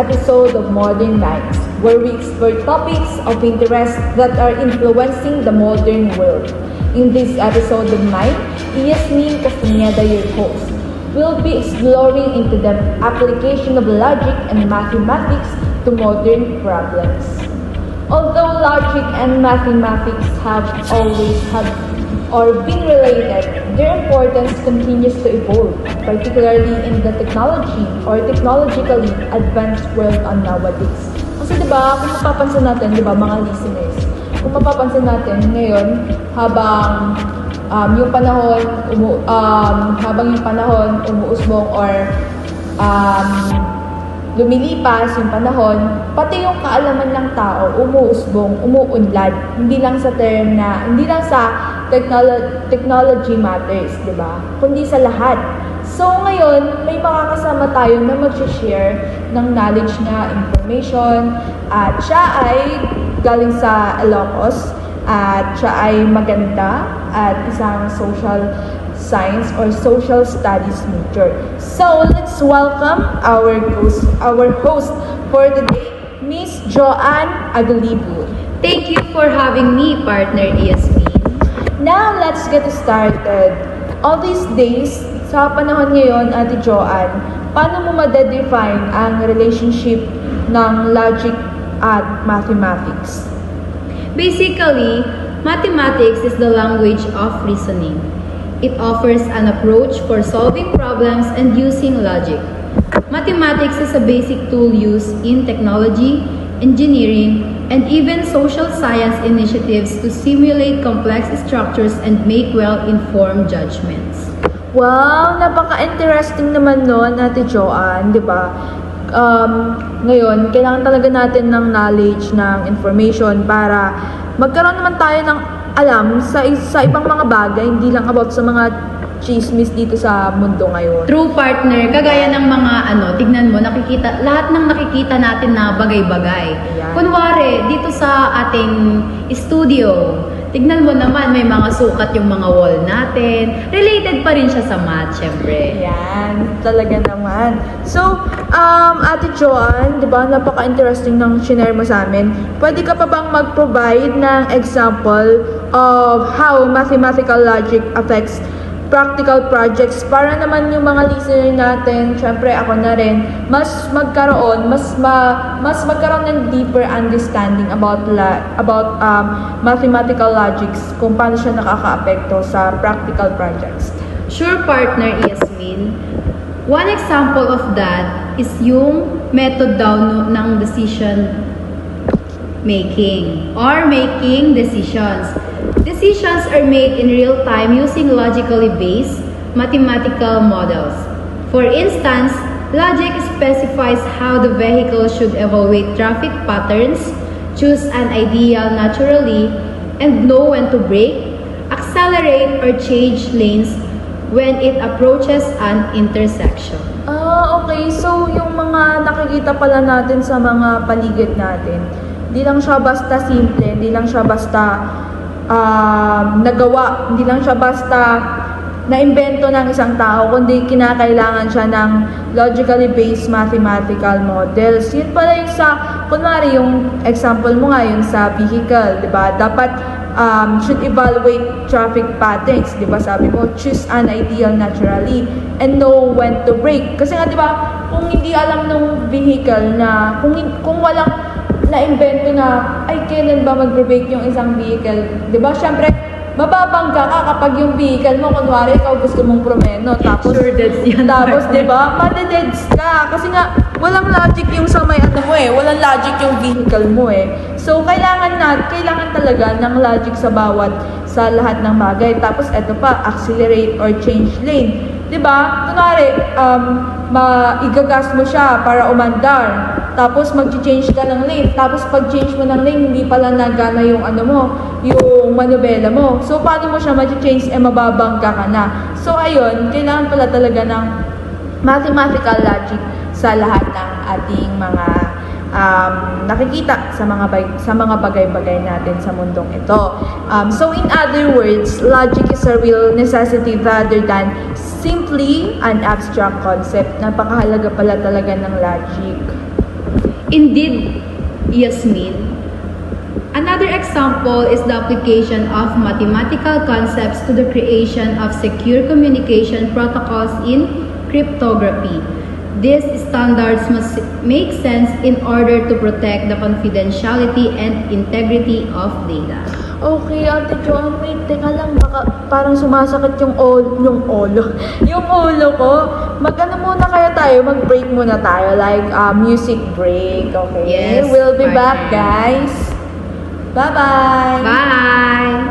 episode of Modern Minds, where we explore topics of interest that are influencing the modern world. In this episode of mine, Yasmin Castaneda, your host, will be exploring into the application of logic and mathematics to modern problems. Although logic and mathematics have always had or been related, their importance continues to evolve, particularly in the technology or technologically advanced world on nowadays. Kasi diba, kung mapapansin natin, diba mga listeners, kung mapapansin natin ngayon, habang yung panahon, umuusbong or lumilipas yung panahon, pati yung kaalaman ng tao umuusbong, umuunlad, hindi lang sa technology matters, di ba? Kundi sa lahat. So ngayon, may makakasama tayo na mag-share ng knowledge niya, information, at siya ay galing sa Ilocos, at siya ay maganda at isang social science or social studies major. So let's welcome our host for the day, Miss Joanne Agalibu. Thank you for having me, partner Yasmin. Now let's get started. All these days, sa panahon ngayon, Ate Joanne, paano mo ma-define ang relationship ng logic at mathematics? Basically, mathematics is the language of reasoning. It offers an approach for solving problems and using logic. Mathematics is a basic tool used in technology, engineering, and even social science initiatives to simulate complex structures and make well-informed judgments. Wow, napaka-interesting naman nun, Ate Joanne, di ba? Ngayon, kailangan talaga natin ng knowledge, ng information para magkaroon naman tayo ng alam sa ibang mga bagay, hindi lang about sa mga chismis dito sa mundo ngayon. True, partner, kagaya ng mga tignan mo, lahat ng nakikita natin na bagay-bagay. Ayan. Kunwari, dito sa ating studio, tignan mo naman, may mga sukat yung mga wall natin. Related pa rin siya sa math, syempre. Ayan, talaga naman. So, Ate Joanne, di ba, napaka-interesting ng shinare mo sa amin. Pwede ka pa bang mag-provide ng example of how mathematical logic affects practical projects para naman yung mga listener natin, syempre ako na rin, mas magkaroon ng deeper understanding about mathematical logics, kung paano siya nakaka-apekto sa practical projects. Sure, partner Yasmin. One example of that is yung method daw ng decision making or making decisions. Decisions are made in real time using logically based mathematical models. For instance, logic specifies how the vehicle should evaluate traffic patterns, choose an ideal naturally, and know when to brake, accelerate, or change lanes when it approaches an intersection. Okay. So, yung mga nakikita pala natin sa mga paligid natin, hindi lang siya basta simple, hindi lang siya basta nagawa, hindi lang siya basta naimbento ng isang tao, kundi kinakailangan siya ng logically based mathematical models. Yun pala yung kunwari yung example mo nga, yung sa vehicle, di ba? Dapat should evaluate traffic patterns, di ba? Sabi mo, choose an ideal naturally and know when to brake. Kasi nga, di ba, kung hindi alam ng vehicle na, kung walang na-invento na, ay, kailan ba mag-brake yung isang vehicle? Diba? Siyempre, mababangga ka kapag yung vehicle mo, kunwari, ikaw gusto mong promeno. Tapos, Sure, that's yan. Tapos, diba? Madededs ka. Kasi nga, walang logic yung sa may walang logic yung vehicle mo eh. So, kailangan talaga ng logic sa lahat ng bagay. Tapos, eto pa, accelerate or change lane. Diba? Kunwari, igagas mo siya para umandar. Tapos mag-change ka ng lane. Tapos pag-change mo ng lane, hindi pala nagana yung yung manubela mo. So, paano mo siya mag-change? Mababangga ka na. So, ayun, kailangan pala talaga ng mathematical logic sa lahat ng ating mga nakikita sa mga bagay-bagay natin sa mundong ito. So, in other words, logic is a real necessity rather than simply an abstract concept. Napakahalaga pala talaga ng logic. Indeed, Yasmin. Another example is the application of mathematical concepts to the creation of secure communication protocols in cryptography. These standards must make sense in order to protect the confidentiality and integrity of data. Okay, Ate Joan, wait, teka lang, baka parang sumasakit yung yung ulo ko. Mag-ano muna kaya tayo, mag-break muna tayo, like music break, okay? Yes, We'll be back, partner. guys. Bye-bye! Bye!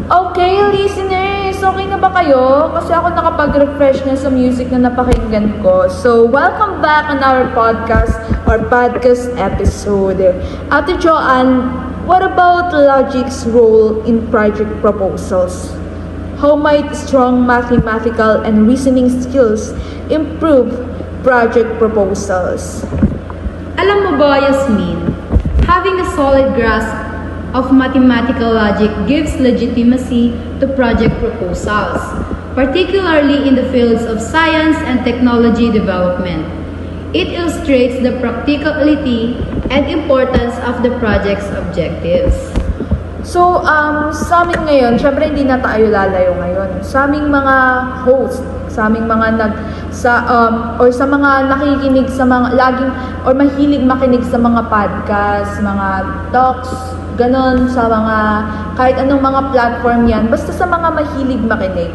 Okay, listeners, okay na ba kayo? Kasi ako nakapag-refresh na sa music na napakinggan ko. So, welcome back on our podcast or podcast episode. Ate Joanne, what about logic's role in project proposals? How might strong mathematical and reasoning skills improve project proposals? Alam mo ba, Yasmin, having a solid grasp of mathematical logic gives legitimacy to project proposals, particularly in the fields of science and technology development. It illustrates the practicality and importance of the project's objectives. So, sa amin ngayon, syempre hindi na tayo lalayo ngayon. Sa aming mga host, sa aming mga or sa mga nakikinig sa mga laging or mahilig makinig sa mga podcast, mga talks, ganon, sa mga kahit anong mga platform yan, basta sa mga mahilig makinig.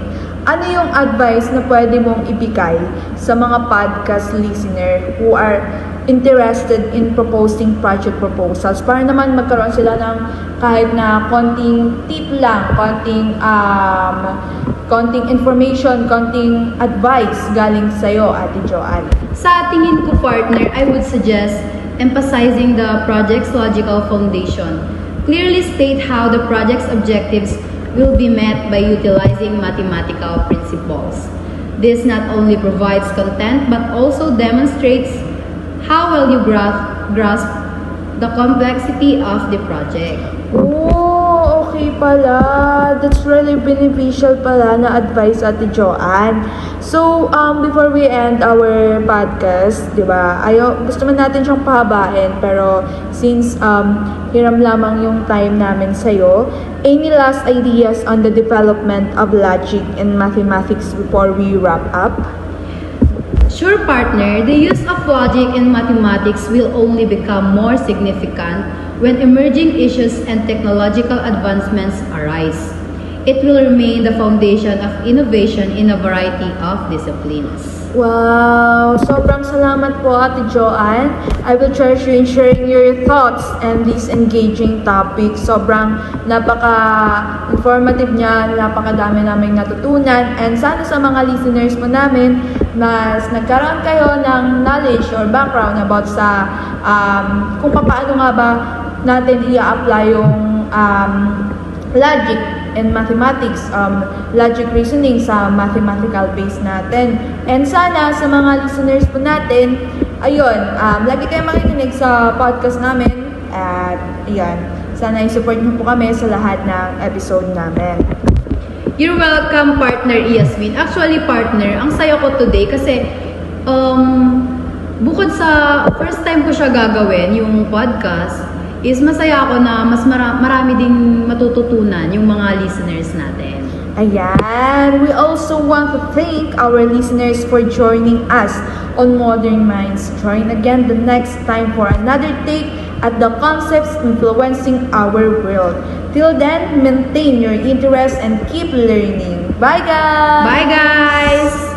Ano yung advice na pwede mong ibigay sa mga podcast listener who are interested in proposing project proposals para naman magkaroon sila ng kahit na konting tip lang, konting information, konting advice galing sa'yo, Ate Joanne. Sa tingin ko, partner, I would suggest emphasizing the project's logical foundation. Clearly state how the project's objectives will be met by utilizing mathematical principles. This not only provides content but also demonstrates how well you grasp the complexity of the project. Oh, okay pala. That's really beneficial pala na advice, Ate Joanne. So, before we end our podcast, di ba, gusto man natin siyang pahabain, pero since hiram lamang yung time namin sa'yo, any last ideas on the development of logic and mathematics before we wrap up? Sure, partner, the use of logic in mathematics will only become more significant when emerging issues and technological advancements arise. It will remain the foundation of innovation in a variety of disciplines. Wow! Sobrang salamat po, Ate Joanne. I will cherish you in sharing your thoughts and these engaging topics. Sobrang napaka-informative niya, napakadami naming natutunan. And sana sa mga listeners mo namin, mas nagkaroon kayo ng knowledge or background about sa kung paano nga ba natin i-apply yung logic and mathematics, logic reasoning sa mathematical base natin. And sana sa mga listeners po natin, ayun, lagi kayong makikinig sa podcast namin. At ayun, sana i-support niyo po kami sa lahat ng episode namin. You're welcome, partner Yasmin. Actually, partner, ang saya ko today kasi bukod sa first time ko siya gagawin, yung podcast, is masaya ako na mas marami ding matututunan yung mga listeners natin. Ayan, we also want to thank our listeners for joining us on Modern Minds. Join again the next time for another take at the concepts influencing our world. Till then, maintain your interest and keep learning. Bye guys! Bye guys!